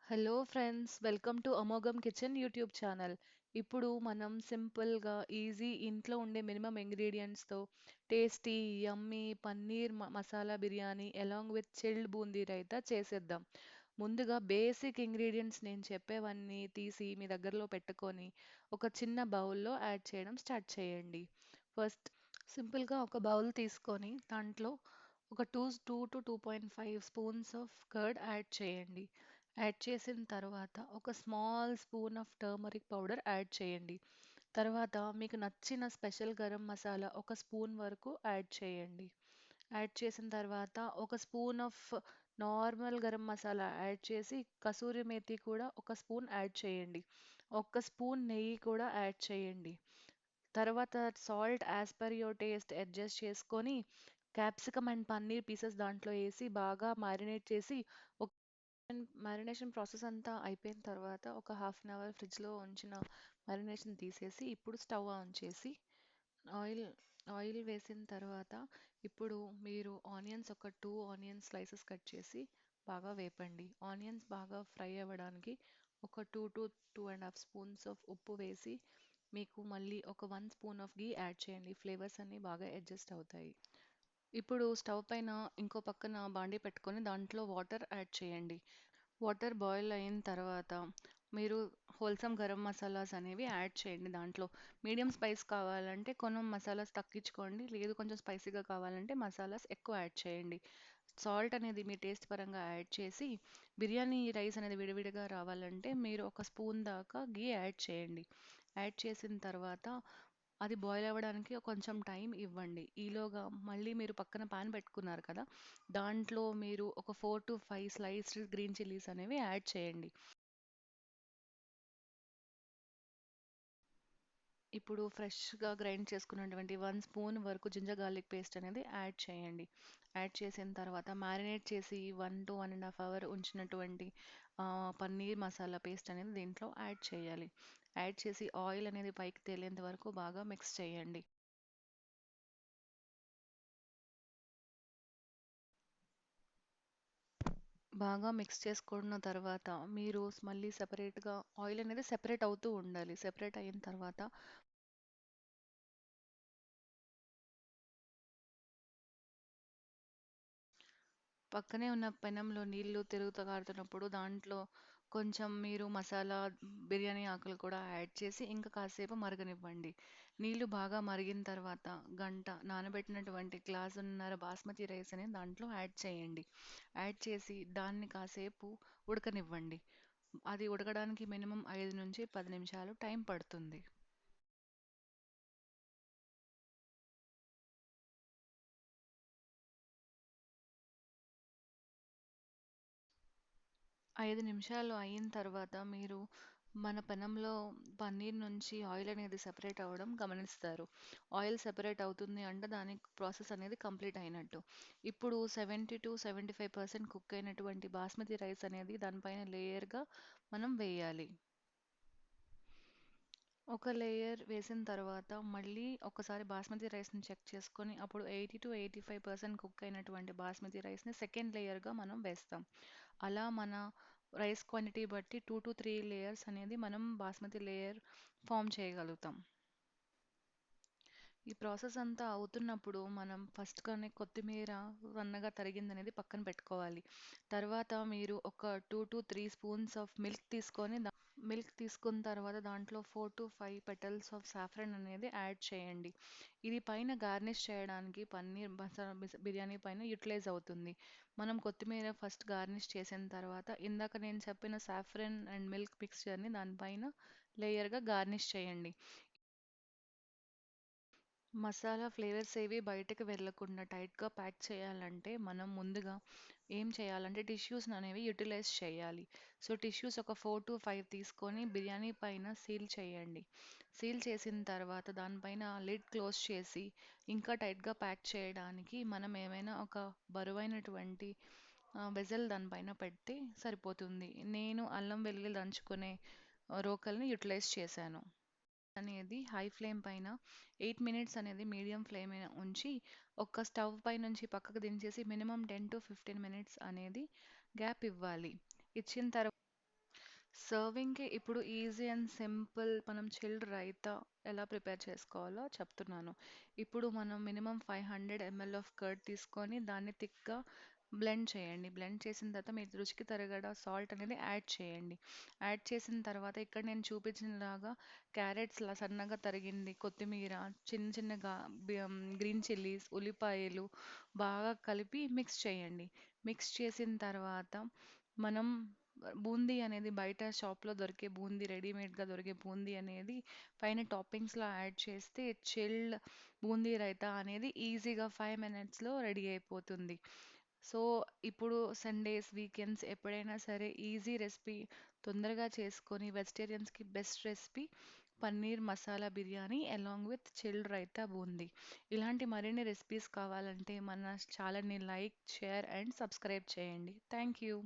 Hello friends, welcome to అమోఘం kitchen YouTube channel. ఇప్పుడు మనం సింపుల్గా ఈజీ ఇంట్లో ఉండే మినిమం ఇంగ్రీడియంట్స్తో tasty yummy paneer masala biryani along with chilled boondi raita చేసేద్దాం. ముందుగా బేసిక్ ఇంగ్రీడియంట్స్ నేను చెప్పేవన్నీ తీసి మీ దగ్గరలో పెట్టుకొని ఒక చిన్న బౌల్లో యాడ్ చేయడం స్టార్ట్ చేయండి. ఫస్ట్ సింపుల్గా ఒక బౌల్ తీసుకొని దాంట్లో ఒక two to 2.5 spoons of curd add చేయండి. యాడ్ చేసిన తర్వాత ఒక small spoon of turmeric powder add చేయండి. తర్వాత మీకు నచ్చిన స్పెషల్ గరం మసాలా ఒక స్పూన్ వరకు యాడ్ చేయండి. యాడ్ చేసిన తర్వాత ఒక spoon of normal garam masala add చేసి కసూరి మేతి కూడా ఒక స్పూన్ యాడ్ చేయండి. ఒక స్పూన్ నెయ్యి కూడా యాడ్ చేయండి. తర్వాత salt as per your taste adjust చేసుకొని క్యాప్సికమ్ అండ్ పన్నీర్ పీసెస్ దాంట్లో వేసి బాగా మ్యారినేట్ చేసి ఒక మ్యారినేషన్ ప్రాసెస్ అంతా అయిపోయిన తర్వాత ఒక హాఫ్ అన్ అవర్ ఫ్రిడ్జ్లో ఉంచిన మ్యారినేషన్ తీసేసి ఇప్పుడు స్టవ్ ఆన్ చేసి ఆయిల్ ఆయిల్ వేసిన తర్వాత ఇప్పుడు మీరు ఆనియన్స్ ఒక 2 ఆనియన్ స్లైసెస్ కట్ చేసి బాగా వేపండి. ఆనియన్స్ బాగా ఫ్రై అవ్వడానికి ఒక 2 to 2.5 స్పూన్స్ ఆఫ్ ఉప్పు వేసి మీకు మళ్ళీ ఒక 1 స్పూన్ ఆఫ్ గీ యాడ్ చేయండి. ఫ్లేవర్స్ అన్నీ బాగా అడ్జస్ట్ అవుతాయి. ఇప్పుడు స్టవ్ పైన ఇంకో పక్కన బాండీ పెట్టుకొని దాంట్లో వాటర్ యాడ్ చేయండి. వాటర్ బాయిల్ అయిన తర్వాత మీరు హోల్సమ్ గరం మసాలాస్ అనేవి యాడ్ చేయండి దాంట్లో. మీడియం స్పైస్ కావాలంటే కొన్ని మసాలాస్ తగ్గించుకోండి. లేదు కొంచెం స్పైసీగా కావాలంటే మసాలాస్ ఎక్కువ యాడ్ చేయండి. సాల్ట్ అనేది మీ టేస్ట్ పరంగా యాడ్ చేసి బిర్యానీ రైస్ అనేది విడివిడిగా రావాలంటే మీరు ఒక స్పూన్ దాకా గీ యాడ్ చేయండి. యాడ్ చేసిన తర్వాత అది బాయిల్ అవ్వడానికి కొంచెం టైం ఇవ్వండి. ఈలోగా మళ్ళీ మీరు పక్కన పాన్ పెట్టుకున్నారు కదా, దాంట్లో మీరు ఒక 4 to 5 స్లైస్డ్ గ్రీన్ చిల్లీస్ అనేవి యాడ్ చేయండి. ఇప్పుడు ఫ్రెష్గా గ్రైండ్ చేసుకున్నటువంటి 1 స్పూన్ వరకు జింజర్ గార్లిక్ పేస్ట్ అనేది యాడ్ చేయండి. యాడ్ చేసిన తర్వాత మ్యారినేట్ చేసి 1 to 1.5 అవర్ ఉంచినటువంటి పన్నీర్ మసాలా పేస్ట్ అనేది దీంట్లో యాడ్ చేయాలి. యాడ్ చేసి ఆయిల్ అనేది పైకి తేలేంత వరకు బాగా మిక్స్ చేయండి. బాగా మిక్స్ చేసుకున్న తర్వాత మీరు మళ్ళీ సెపరేట్గా ఆయిల్ అనేది సెపరేట్ అవుతూ ఉండాలి. సెపరేట్ అయిన తర్వాత పక్కనే ఉన్న పెనంలో నీళ్లు తిరుగుతూ కారుతున్నప్పుడు దాంట్లో కొంచెం మీరు మసాలా బిర్యానీ ఆకులు కూడా యాడ్ చేసి ఇంకా కాసేపు మరగనివ్వండి. నీళ్లు బాగా మరిగిన తర్వాత గంట నానబెట్టినటువంటి గ్లాసున్నర బాస్మతి రైస్ అనేది దాంట్లో యాడ్ చేయండి. యాడ్ చేసి దాన్ని కాసేపు ఉడకనివ్వండి. అది ఉడకడానికి మినిమం 5 నుంచి 10 నిమిషాలు టైం పడుతుంది. 5 నిమిషాలు అయిన తర్వాత మీరు మన పెనంలో పన్నీర్ నుంచి ఆయిల్ అనేది సెపరేట్ అవ్వడం గమనిస్తారు. ఆయిల్ సెపరేట్ అవుతుంది అంటే దాని ప్రాసెస్ అనేది కంప్లీట్ అయినట్టు. ఇప్పుడు 70 to 75% కుక్ అయినటువంటి బాస్మతి రైస్ అనేది దానిపైన లేయర్గా మనం వేయాలి. ఒక లేయర్ వేసిన తర్వాత మళ్ళీ ఒకసారి బాస్మతి రైస్‌ని చెక్ చేసుకొని అప్పుడు 80 to 85% కుక్ అయినటువంటి బాస్మతి రైస్‌ని సెకండ్ లేయర్‌గా మనం వేస్తాం. అలా మన రైస్ క్వాంటిటీ బట్టి 2 to 3 లేయర్స్ అనేది మనం బాస్మతి లేయర్ ఫామ్ చేయగలుగుతాం. ఈ ప్రాసెస్ అంతా అవుతున్నప్పుడు మనం ఫస్ట్‌గానే కొత్తిమీర సన్నగా తరిగిందనేది పక్కన పెట్టుకోవాలి. తర్వాత మీరు ఒక 2 to 3 స్పూన్స్ ఆఫ్ మిల్క్ తీసుకున్న తర్వాత దాంట్లో 4 to 5 పెటల్స్ ఆఫ్ సాఫ్రన్ అనేది యాడ్ చేయండి. ఇది పైన గార్నిష్ చేయడానికి పన్నీర్ మసాలా బిర్యానీ పైన యుటిలైజ్ అవుతుంది. మనం కొత్తిమీర ఫస్ట్ గార్నిష్ చేసిన తర్వాత ఇందాక నేను చెప్పిన సాఫ్రన్ అండ్ మిల్క్ మిక్స్చర్‌ని దానిపైన లేయర్‌గా గార్నిష్ చేయండి. మసాలా ఫ్లేవర్స్ ఏవి బయటకి వెళ్ళకుండా టైట్‌గా ప్యాక్ చేయాలంటే మనం ముందుగా ఏం చేయాలంటే టిష్యూస్ అనేవి యుటిలైజ్ చేయాలి. సో, టిష్యూస్ ఒక 4 to 5 తీసుకొని బిర్యానీ పైన సీల్ చేయండి. సీల్ చేసిన తర్వాత దానిపైన లిడ్ క్లోజ్ చేసి ఇంకా టైట్‌గా ప్యాక్ చేయడానికి మనం ఏమైనా ఒక బరువైనటువంటి వెసెల్ దానిపైన పెడితే సరిపోతుంది. నేను అల్లం వెల్లుల్లి దంచుకునే రోకల్ని యుటిలైజ్ చేశాను. అనేది హై ఫ్లేమ్ పైన 8 మినిట్స్ అనేది మీడియం ఫ్లేమ్ మీద ఉంచి ఒక స్టవ్ పై నుంచి పక్కకు దించేసి మినిమం 10 to 15 మినిట్స్ అనేది గ్యాప్ ఇవ్వాలి. ఇచ్చిన తర్వాత సర్వింగ్‌కి ఇప్పుడు ఈజీ అండ్ సింపుల్ మనం చిల్డ్ రైతా ఎలా ప్రిపేర్ చేసుకోవాలో చెప్తున్నాను. ఇప్పుడు మనం మినిమమ్ 500 ఎంఎల్ ఆఫ్ కర్డ్ తీసుకొని దాన్ని థిక్‌గా బ్లెండ్ చేయండి. బ్లెండ్ చేసిన తర్వాత మీ రుచికి తరగడ సాల్ట్ అనేది యాడ్ చేయండి. యాడ్ చేసిన తర్వాత ఇక్కడ నేను చూపించినలాగా క్యారెట్స్‌లా సన్నగా తరిగింది, కొత్తిమీర, చిన్న చిన్నగా గ్రీన్ చిల్లీస్, ఉల్లిపాయలు బాగా కలిపి మిక్స్ చేయండి. మిక్స్ చేసిన తర్వాత మనం బూందీ అనేది బయట షాప్‌లో దొరికే బూందీ రెడీమేడ్‌గా దొరికే బూందీ అనేది పైన టాపింగ్స్‌లా యాడ్ చేస్తే చిల్డ్ బూందీ రైతా అనేది ఈజీగా 5 మినిట్స్‌లో రెడీ అయిపోతుంది. సో, ఇప్పుడు సండేస్, వీకెండ్స్ ఎప్పుడైనా సరే ఈజీ రెసిపీ తొందరగా చేసుకొని వెజిటేరియన్స్‌కి best recipe paneer masala biryani along with chilled raita boondi. ఇలాంటి మరిన్ని రెసిపీస్ కావాలంటే మన ఛానల్‌ని లైక్, షేర్ అండ్ సబ్స్క్రైబ్ చేయండి. Thank you.